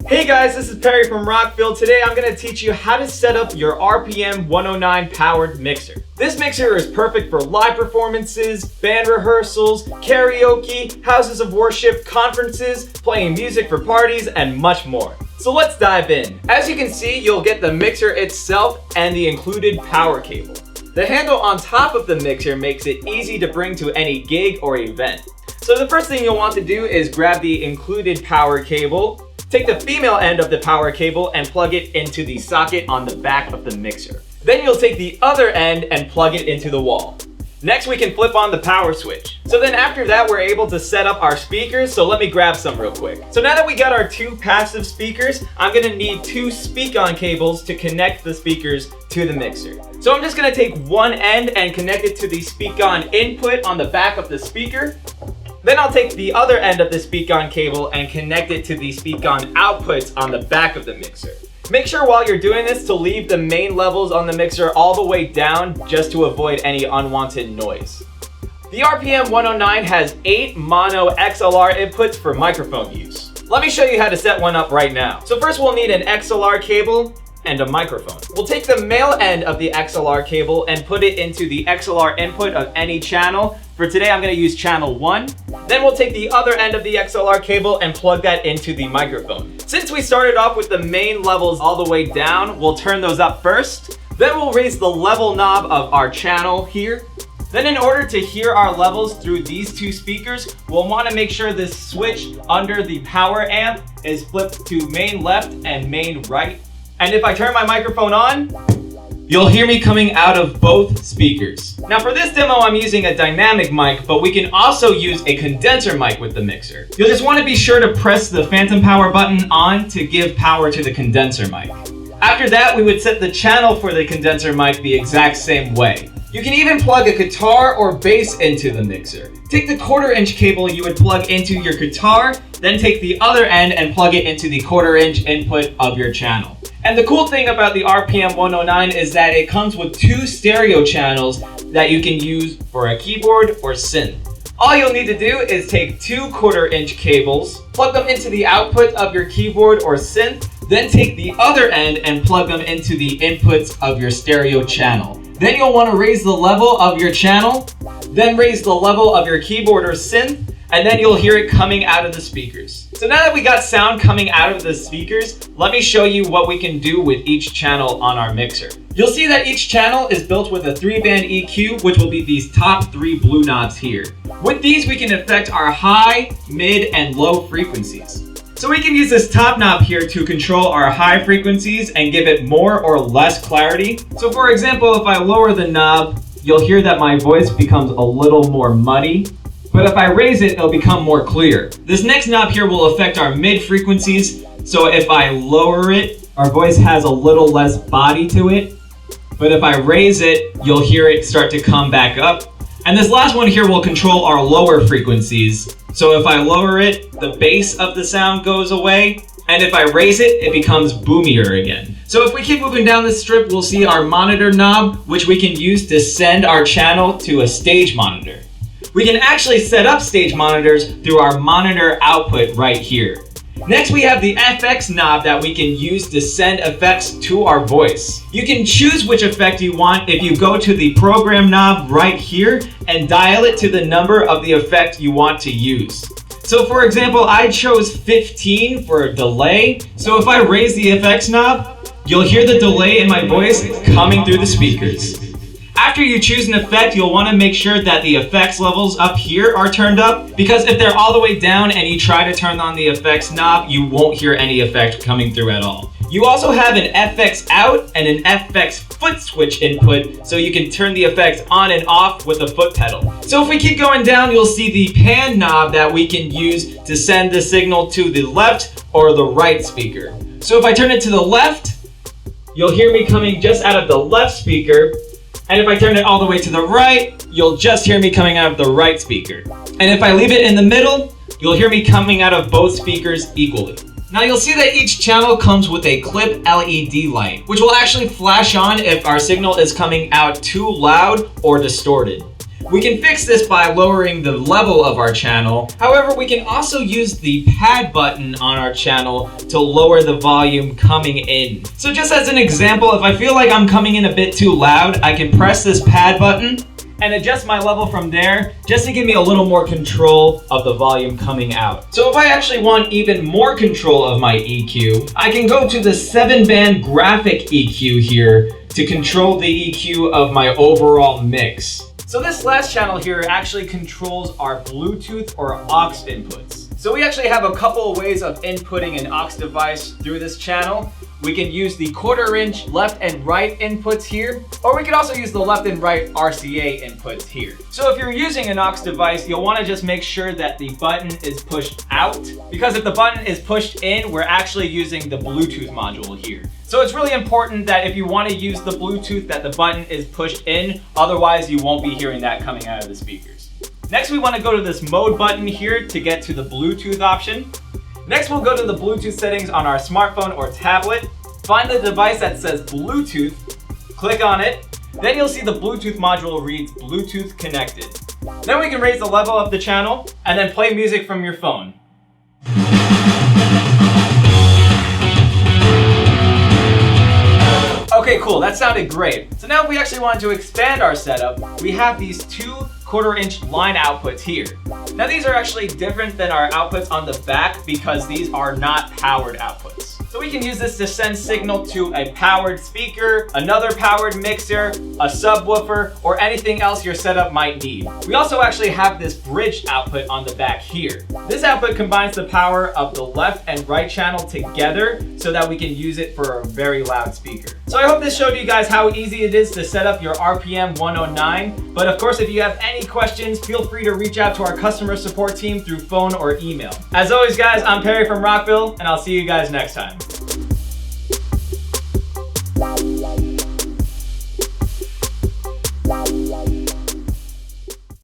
Hey guys, this is Perry from Rockville. Today I'm going to teach you how to set up your RPM109 powered mixer. This mixer is perfect for live performances, band rehearsals, karaoke, houses of worship, conferences, playing music for parties, and much more. So let's dive in. As you can see, you'll get the mixer itself and the included power cable. The handle on top of the mixer makes it easy to bring to any gig or event. So the first thing you'll want to do is grab the included power cable. Take the female end of the power cable and plug it into the socket on the back of the mixer. Then you'll take the other end and plug it into the wall. Next, we can flip on the power switch. So then after that, we're able to set up our speakers, so let me grab some real quick. So now that we got our two passive speakers, I'm gonna need two speak-on cables to connect the speakers to the mixer. So I'm just gonna take one end and connect it to the speak-on input on the back of the speaker. Then I'll take the other end of the speak-on cable and connect it to the speak-on outputs on the back of the mixer. Make sure while you're doing this to leave the main levels on the mixer all the way down just to avoid any unwanted noise. The RPM109 has 8 mono XLR inputs for microphone use. Let me show you how to set one up right now. So first we'll need an XLR cable and a microphone. We'll take the male end of the XLR cable and put it into the XLR input of any channel. For today, I'm gonna use channel 1. Then we'll take the other end of the XLR cable and plug that into the microphone. Since we started off with the main levels all the way down, we'll turn those up first. Then we'll raise the level knob of our channel here. Then in order to hear our levels through these two speakers, we'll wanna make sure this switch under the power amp is flipped to main left and main right. And if I turn my microphone on, you'll hear me coming out of both speakers. Now for this demo, I'm using a dynamic mic, but we can also use a condenser mic with the mixer. You'll just want to be sure to press the phantom power button on to give power to the condenser mic. After that, we would set the channel for the condenser mic the exact same way. You can even plug a guitar or bass into the mixer. Take the 1/4-inch cable you would plug into your guitar, then take the other end and plug it into the 1/4-inch input of your channel. And the cool thing about the RPM109 is that it comes with 2 stereo channels that you can use for a keyboard or synth. All you'll need to do is take 2 1/4-inch cables, plug them into the output of your keyboard or synth, then take the other end and plug them into the inputs of your stereo channel. Then you'll want to raise the level of your channel, then raise the level of your keyboard or synth, and then you'll hear it coming out of the speakers. So now that we got sound coming out of the speakers, let me show you what we can do with each channel on our mixer. You'll see that each channel is built with a 3-band EQ, which will be these top 3 blue knobs here. With these, we can affect our high, mid, and low frequencies. So we can use this top knob here to control our high frequencies and give it more or less clarity. So for example, if I lower the knob, you'll hear that my voice becomes a little more muddy. But if I raise it, it'll become more clear. This next knob here will affect our mid frequencies. So if I lower it, our voice has a little less body to it. But if I raise it, you'll hear it start to come back up. And this last one here will control our lower frequencies. So if I lower it, the bass of the sound goes away. And if I raise it, it becomes boomier again. So if we keep moving down this strip, we'll see our monitor knob, which we can use to send our channel to a stage monitor. We can actually set up stage monitors through our monitor output right here. Next, we have the FX knob that we can use to send effects to our voice. You can choose which effect you want if you go to the program knob right here and dial it to the number of the effect you want to use. So for example, I chose 15 for a delay. So if I raise the FX knob, you'll hear the delay in my voice coming through the speakers. After you choose an effect, you'll want to make sure that the effects levels up here are turned up, because if they're all the way down and you try to turn on the effects knob, you won't hear any effect coming through at all. You also have an FX out and an FX foot switch input, so you can turn the effects on and off with a foot pedal. So if we keep going down, you'll see the pan knob that we can use to send the signal to the left or the right speaker. So if I turn it to the left, you'll hear me coming just out of the left speaker. And if I turn it all the way to the right, you'll just hear me coming out of the right speaker. And if I leave it in the middle, you'll hear me coming out of both speakers equally. Now you'll see that each channel comes with a clip LED light, which will actually flash on if our signal is coming out too loud or distorted. We can fix this by lowering the level of our channel. However, we can also use the pad button on our channel to lower the volume coming in. So just as an example, if I feel like I'm coming in a bit too loud, I can press this pad button and adjust my level from there just to give me a little more control of the volume coming out. So if I actually want even more control of my EQ, I can go to the 7-band graphic EQ here to control the EQ of my overall mix. So this last channel here actually controls our Bluetooth or aux inputs. So we actually have a couple of ways of inputting an aux device through this channel. We can use the 1/4-inch left and right inputs here, or we could also use the left and right RCA inputs here. So if you're using an aux device, you'll want to just make sure that the button is pushed out, because if the button is pushed in, we're actually using the Bluetooth module here. So it's really important that if you want to use the Bluetooth, that the button is pushed in, otherwise you won't be hearing that coming out of the speakers. Next, we want to go to this mode button here to get to the Bluetooth option. Next, we'll go to the Bluetooth settings on our smartphone or tablet. Find the device that says Bluetooth, click on it. Then you'll see the Bluetooth module reads Bluetooth connected. Then we can raise the level of the channel and then play music from your phone. Okay, cool, that sounded great. So now if we actually wanted to expand our setup, we have these 2 1/4-inch line outputs here. Now these are actually different than our outputs on the back because these are not powered outputs. So we can use this to send signal to a powered speaker, another powered mixer, a subwoofer, or anything else your setup might need. We also actually have this bridge output on the back here. This output combines the power of the left and right channel together so that we can use it for a very loud speaker. So I hope this showed you guys how easy it is to set up your RPM 109. But of course, if you have any questions, feel free to reach out to our customer support team through phone or email. As always, guys, I'm Perry from Rockville, and I'll see you guys next time.